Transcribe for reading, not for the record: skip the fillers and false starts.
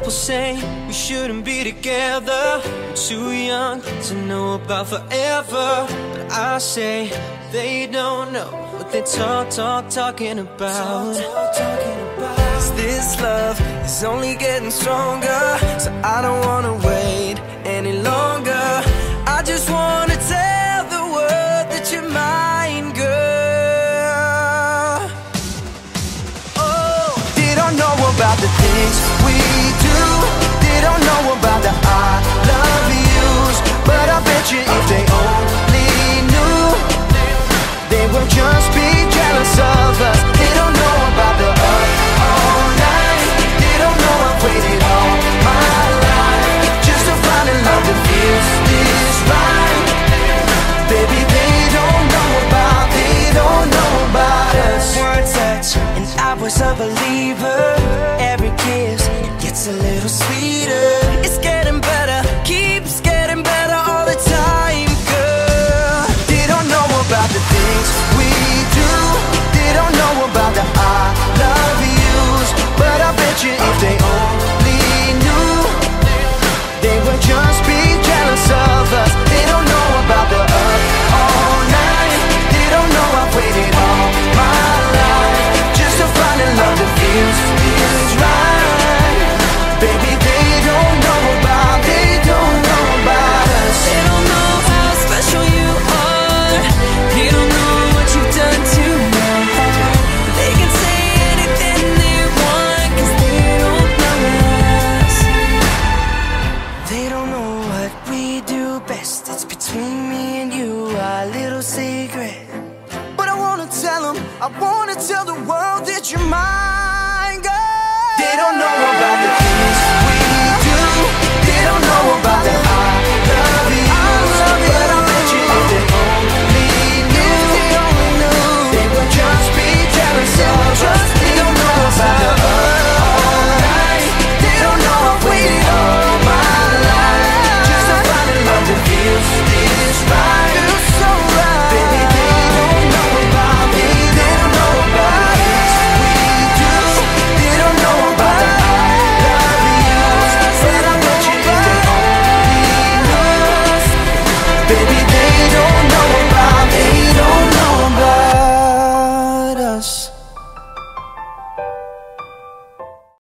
People say we shouldn't be together, we're too young to know about forever. But I say they don't know what they talking about. 'Cause this love is only getting stronger, so I don't wanna wait any longer. I just wanna tell the world that you're mine, girl. Oh, they don't know about the things